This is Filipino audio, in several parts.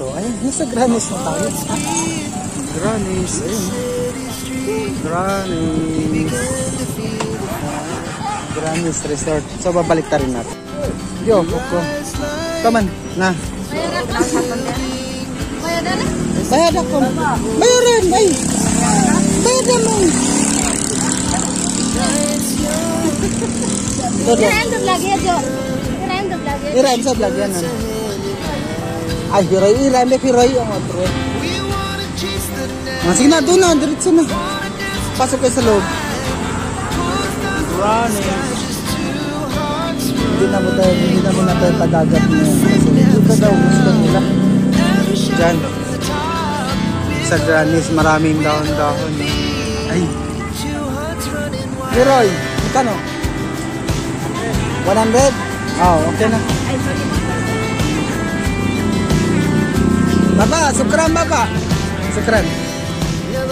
So, ayun, nasa Granis na tayo. Granis, ayun. Granis Resort. So, babalik ta rin natin. Yo, Coco. Come on, na. Bayad ako. Bayaran, ay. Bayad naman. Kirain sa vlog ya, Jo. Kirain sa vlog ya. Kirain sa vlog yan. Ay, Hiroy ang otro. Sige na, doon na, diretso na. Pasok kayo sa loob. Running. Hindi na muna tayo padagat na yun. Kasi ito daw gusto nila. Diyan. Sa Granis, maraming dahon-dahon. Ay. Hiroy, magkano? 100? Oh, okay na. Baba, sukran baba. Sukran.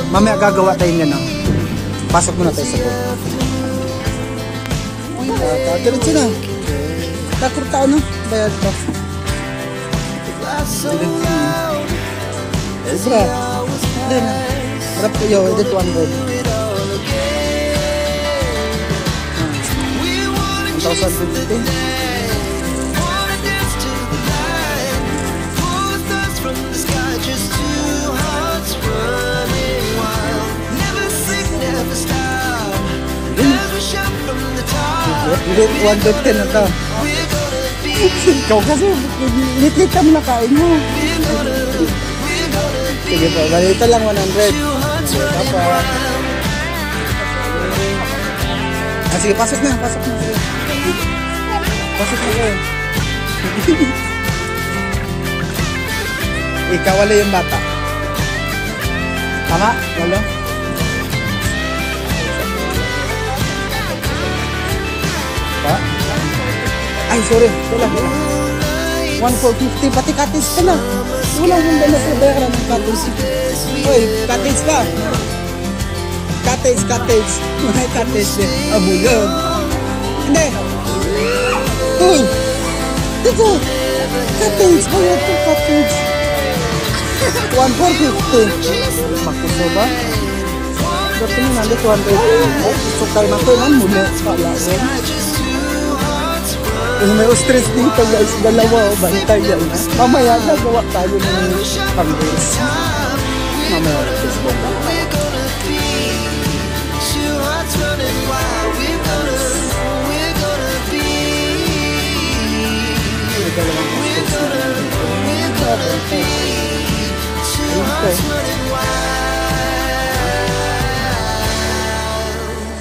Mamaya gagawa tayo niya, no? Pasok muna tayo sa loob. Diretso na. Takot tao, no? Bayad pa. Sobra. Hindi na. Harap kayo, edit 100. 1,050. Hindi, 150 na to. Ikaw kasi, lit-lit ka muna kain mo. Sige po, balita lang 100. Papa. Sige, pasok na. Pasok na kayo. Ikaw wala yung bata. Tama? Wala? Ay, sorry. Wala. 1,450. Pati cottage ka na. Wala yung dala sa bayaran ng cottage. Uy, cottage ka. Cottage. May cottage din. Abulog. Hindi. Uy. Dito. Cottage. Wala itong cottage. 1,450. Makuso ba? Dapat mo nandito 1,450. So kayo na ito yan. Muli. Wala rin. May ostrich dito guys, dalawa o bantay yan. Mamaya nagawa tayo ng pang-race. Mamaya Facebook.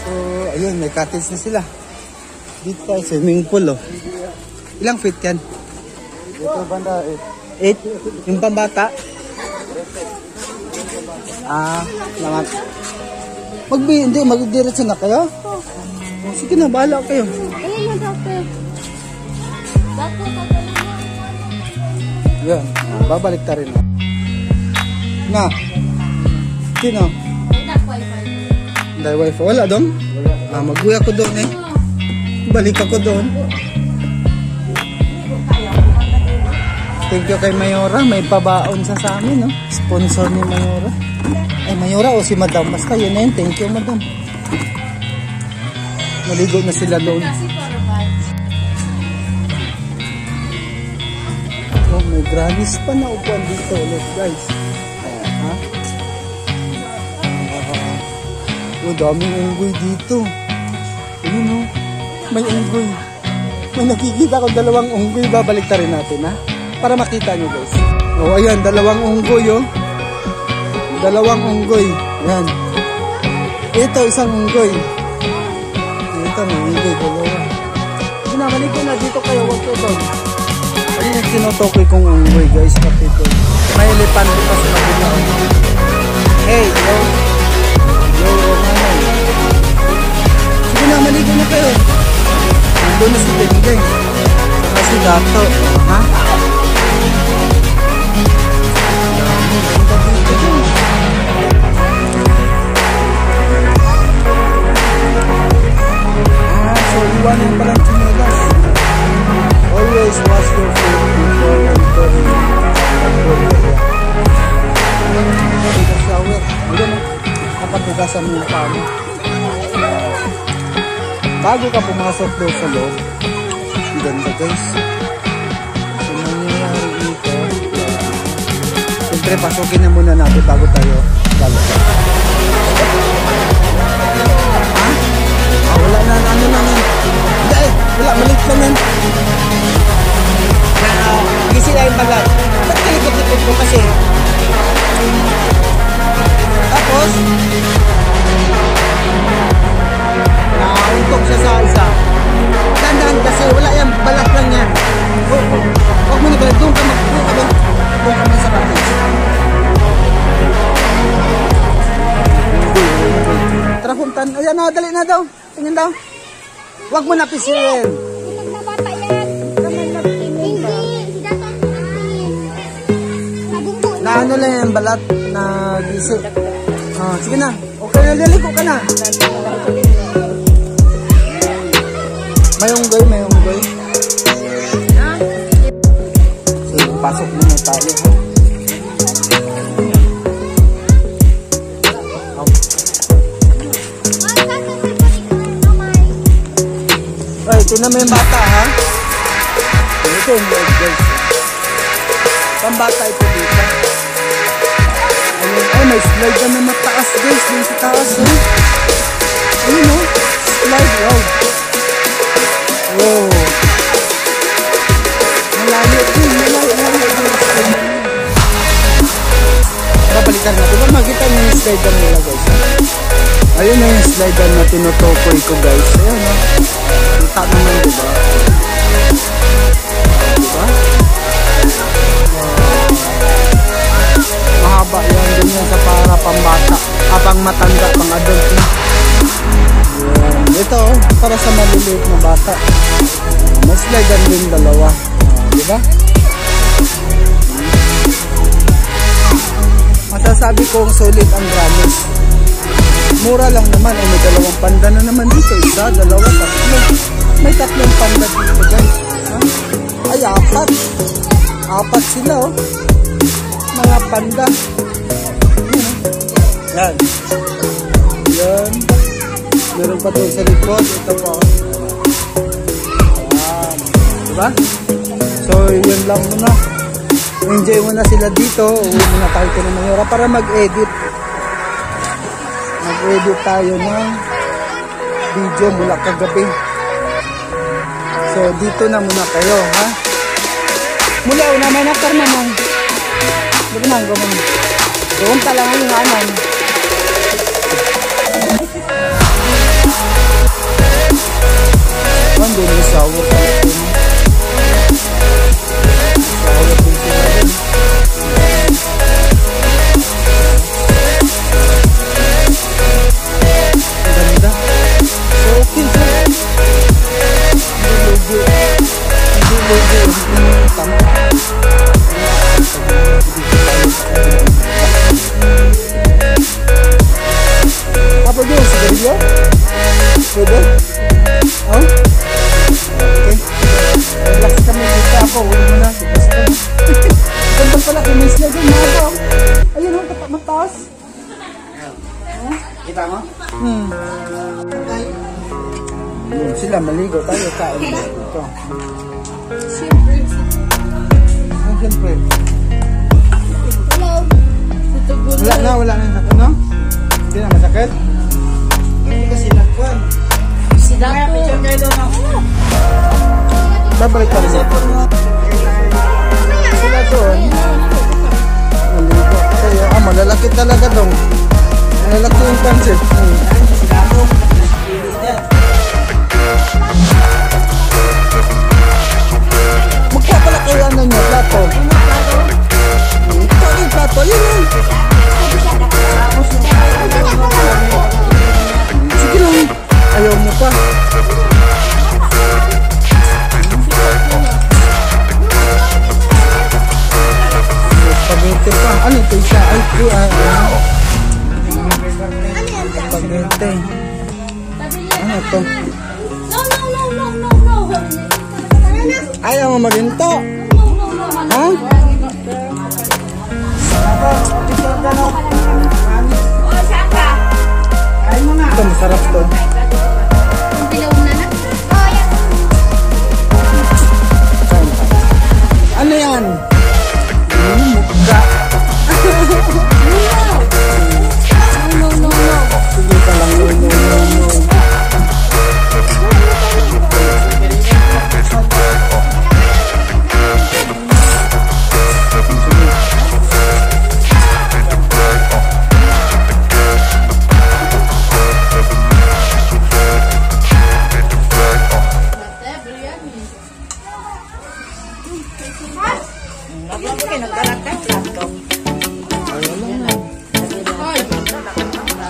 So, ayun, may cottage na sila. Dito tayo, swimming pool, oh. Ilang feet yan? Ito banda 8? Yung pambata? Lamat. Hindi, magdiretso na kayo? Sige na, bahala kayo. Ayun na, doctor. Yan, babalik ta rin. Na? Sino? Dahil wifi. Wala doon? Mag-uwi ako doon eh. Balik ako doon. Thank you kay Mayora. May pabaon sa amin, no? Sponsor ni Mayora. Ay, Mayora o si Madam. Basta yun na yun. Thank you, Madam. Maligo na sila doon. Oh, may Granis pa na upuan dito ulit, guys. Ha? Oh, daming unggoy dito. Ano, no? May unggoy. May nakikita ko dalawang unggoy. Babalik ta rin natin, ha? Para makita nyo, guys. Oh, ayan. Dalawang unggoy, oh. Dalawang unggoy. Yan. Ito, isang unggoy. Ito, may unggoy. Dalawa. Binabalik ko na. Dito kayo. Huwag ko ito. Ayun yung sinutokoy kong unggoy, guys. Kapito. May elephant pa sa kabila. Hey, yo. Yo, manay. Sige na, maligo na kayo. Doon na si Dengdeng. Kasi dato. Ha? So iwanan pa lang chinelas. Always wash your feet before entering the pool. Hugasan mo yung paa mo. Bago ka pumasok doon sa loob. Ang ganda guys. Ang nangyayari dito. Siyempre pasukin na muna natin bago tayo lalabas. Ha? Wala na ano lang yan. Hindi wala malit lang yan. Gisi na yung balat. Ba't kalikot-likot mo kasi? Tapos nauntok siya sa isa. Dandan kasi wala yan, balat lang yan. Huwag mo na balat, doon ka sa kapis. Tara puntan, ayan na, dali na daw. Tingin daw. Huwag mo na pisirin. Kapag nabata yan, kapag nabtingin. Hindi, si Dato ang nabtingin. Nabunggo na. Na ano lang yan, balat na gisi. Sige na, okay na, liliko ka na. May unggoy. So, pasok muna tayo. Ay, tingnan mo yung bata ha. Ito yung leg guys. Pambata ito dito. Ay, may slide na mataas guys. Dito sa taas eh. Ayun o. Slide. Wow. Malayo din. Babalikan natin. Makita nyo yung slide nila guys. Ayun na yung slide na tinutukoy ko guys. Ayun o. Kita naman diba? Diba? Mahaba yan din yan sa para pambata. Pang matanda, pang adult na. Ito para sa maliliit na bata. May slide din dalawa. Diba? Masasabi kong solid ang Gramis. Mura lang naman. May dalawang panda na naman dito. Isa, dalawa, tatlo. May tatlong panda dito guys. Ay, apat. Apat sila oh. Mga panda. Yan. Yan. Meron pa doon sa likod. Ito po. Yan. Diba? So, yun lang muna. Enjoy muna sila dito. Uwi muna tayo ng Mayora para mag-edit. Mag-edit tayo ng video mula kagabi. So, dito na muna kayo, ha? Mula, una may nakarma mong. Doon na, gawin. Doon talang yung hanan. Doon yung sawo. Sawo din sila din. Ganda. So, okay sir. Hindi logo. Tama. Apa dia sigarilyo? Pwede? Oh? Okay. Relax kami dito ako. Huwag mo na. Ganda pala. May slide yung mga ako. Ayun o. Tapak mataas. Kita mo? Yun sila. Maligo tayo. Kain mo. Ito. Siyempre. Wala na sakit, no? Hindi na masakit? Hindi kasi nagkuhan. Kaya picture kayo doon ako. Babalik ka rin. Sila doon. Maligo. Kaya, malalaki talaga doon. Malalaki yung concept. Magkaya pala kayo ano nyo, plato. Ito yung plato, yun yun. Sige lang. Ayaw mo pa. Spaghetti pa. Ano ito isa? Ay, spaghetti. Ano ito? No. Ayaw mo maginto. Ha?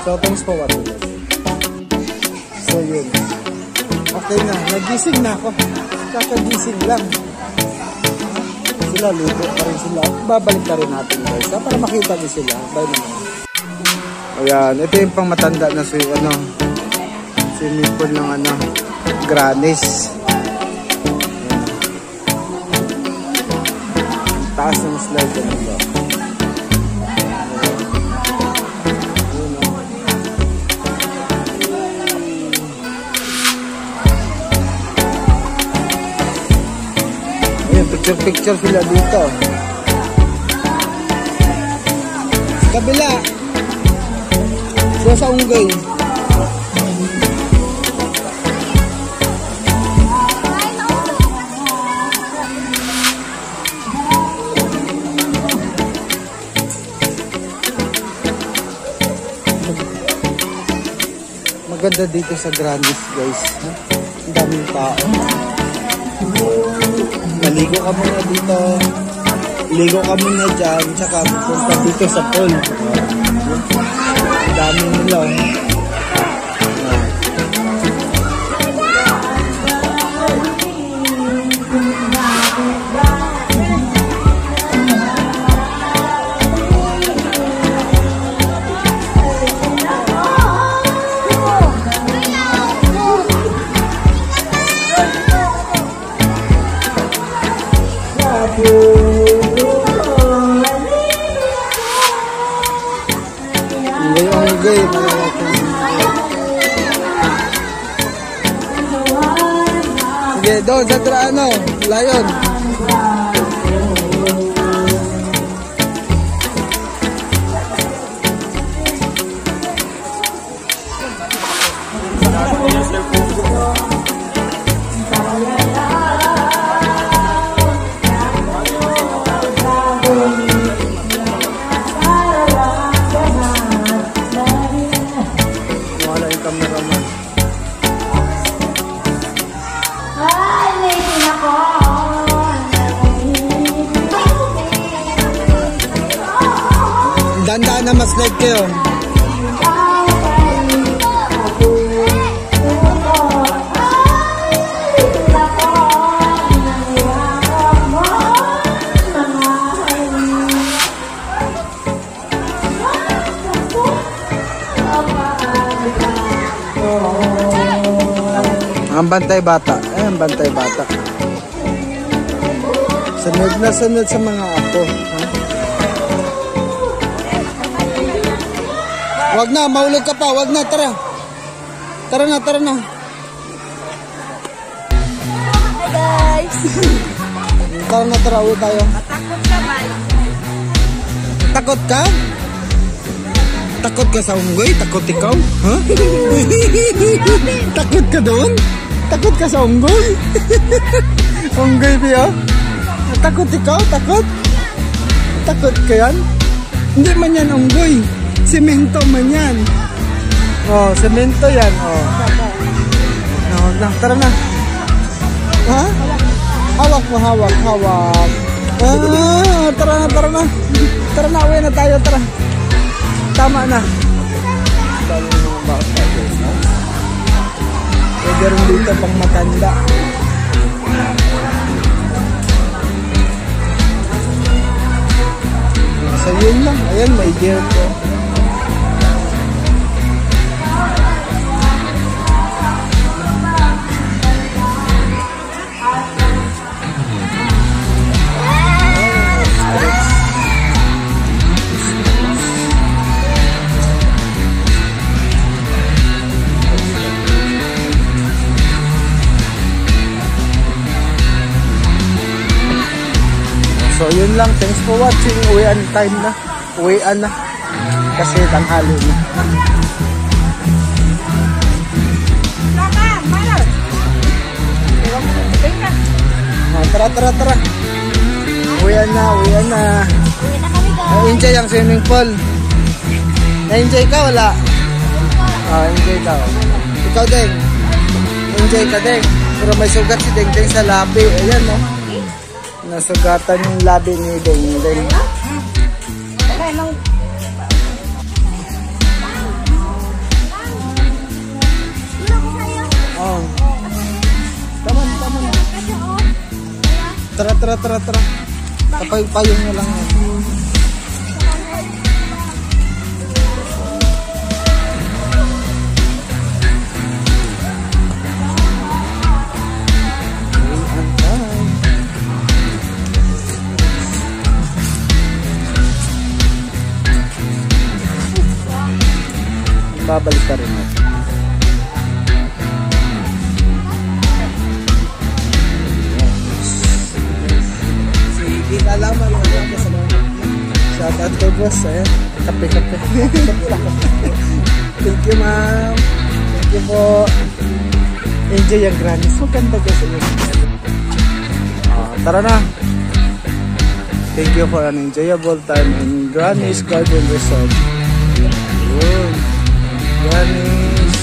So, thanks for watching guys. So, yun. Okay na. Nagising na ako. Kakagising lang. Sila, luto pa rin sila. Babalik na rin natin guys. Para makita din sila. Bye naman. Ayan. Ito yung pang matanda na swimming pool ng Granis. Taas ng slide ko nito. Picture sila dito. Sa kabila. Sila sa Unggay. Maganda dito sa Granis guys. Ang daming tao. Maligo ka muna dito. Ligo ka muna dyan. Tsaka punta dito sa pool. Dami nila. Sige, doon sa Lion. Wala yung cameraman. Dandaan na mas like kayo. Ang bantay bata. Ang bantay bata. Sunod na sunod sa mga apo. Wag na, maulog ka pa. Wag na, tara. Tara na, tara na. Hi guys. Tara na, tara. Uwi tayo. Takot ka ba? Takot ka? Takot ka sa unggoy? Takot ikaw? Ha? Takot ka doon? Takot ka sa unggoy? Unggoy biya? Takot ikaw? Takot? Takot ka yan? Hindi man yan unggoy. Semento man yan. Oh, semento yan. Oh. No, na, tara na. Ha? Hawak mo, hawak, hawak. Ah, tara na, tara na. Tara na, uwi na tayo, tara. Tama na. Dami ng mga bata. Pwede rin dito pang matanda. So yun lang. Ayan, may gear ko. So yun lang, thanks for watching. Uwian time na. Uwian na. Kasi tanghali na. Tara, tara, tara. Uwian na, uwian na. Uwi na kami guys. Enjoy ang swimming pool. Na-enjoy ka, wala? Enjoy ka. Ikaw din. Enjoy ka din. Pero may sugat si Deng Deng sa labi. Ayan, no? Nasugatan yung labi ni Deng. Oh. Taman. Tara. Kapay-payong nyo lang yan. Babalik ka rin natin. Sige, lalaman sa mga shout out kay boss. Kape. Thank you, ma'am. Thank you po. Enjoy yung Granny's. Maganda kasi yun. Tara na. Thank you for an enjoyable time in Granny's Garden Resort. Yun. Granny's.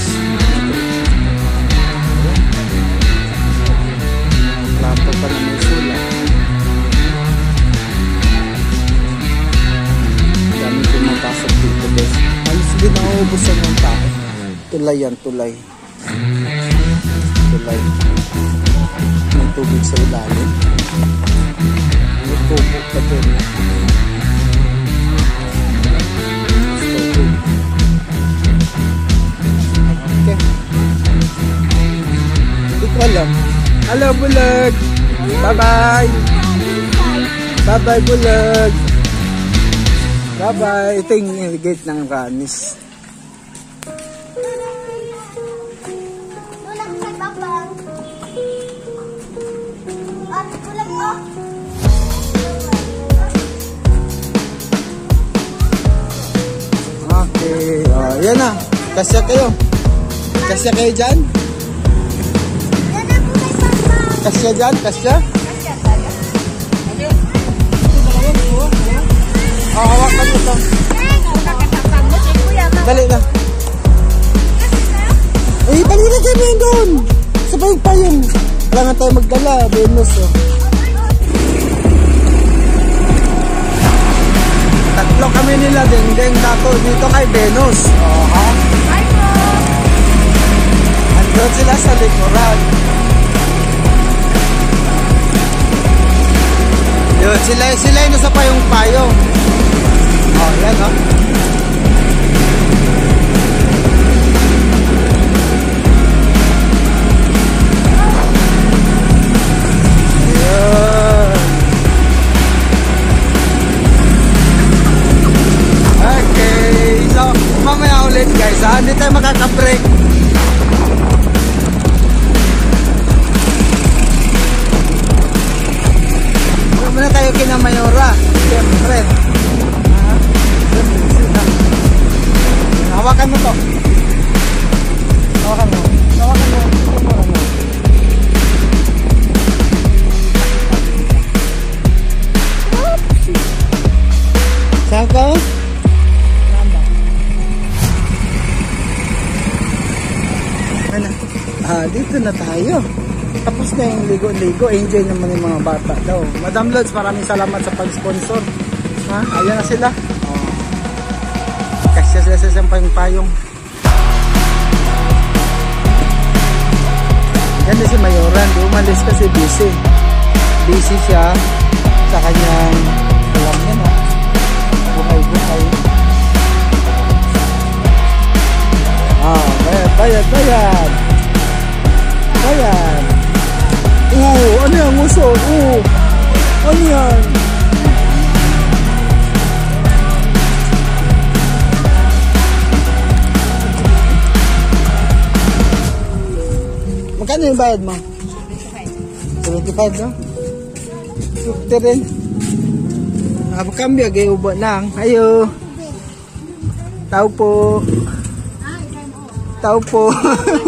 Lapo pa na may sulat. Dami pumapasok dito guys. Alis din nauubusan ng tao. Tulay yan, tulay. May tubig sa ilalim. May tubig pa dun. Okay. Hindi ko alam. Hello, bulag! Bye-bye! Bye-bye, bulag! Bye-bye! Ito yung gate ng Granny's. Okay. Yan na. Kasya kayo. Kasya kayo dyan? Kasya dyan? Kasya? Hawakan mo ito. Dali na. Dali na kami doon. Sabay pa yun. Wala nga tayo magdala. Venus. Tatlo kami nila Deng dako dito kay Venus. Andun sila sa likuran. Yun, sila yung nasa payong-payong. Yan Okay, so mamaya ulit guys, hindi tayo makaka-break. Muna tayo kina Mayora. Siyempre. Hawakan mo to. Hawakan mo. Saan ka? Dito na tayo. Tapos na yung ligo-ligo. Enjoy naman yung mga bata daw. Madam Lods, maraming salamat sa pag-sponsor. Ayan na sila. Kasya sila sa isang payong-payong. Yan na si Mayoran. Di umalis kasi busy. Busy siya sa kanyang alam niya na. Buhay-buhay. Bayad. Ayan. Ano yan? Uso. Ano yan? Magkano yung bayad mo? 75 no? 50 rin. Nakapagkambyo, gayubo lang. Ayo. Tao po.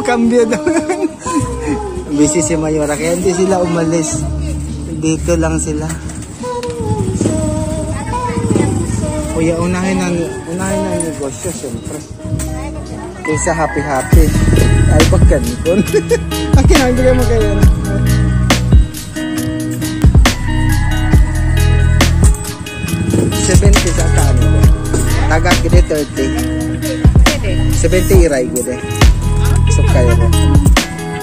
Kambyo daw. Busy si Mayora kaya hindi sila umalis. Dito lang sila. Kuya, unahin ang negosyo siyempre. Kaysa happy. Ay pagkanikon. Akin ang bigay mo kayo. Hagak gede 30. 70 iray gede. So kaya ko.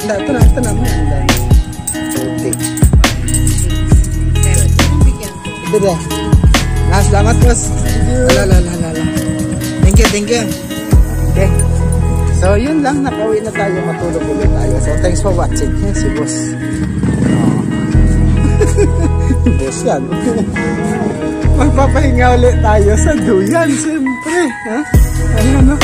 Enggak, tenang. Enggak. 30. Itu dah. Nah, selamat bos. Lala. Thank you. Okay. So, yun lang. Nakauwi na tayo. Matulog ulit tayo. So, thanks for watching. Si boss. Boss yan. Magpapahinga ulit tayo sa duyan. Siyempre. Ha? Ayan, no?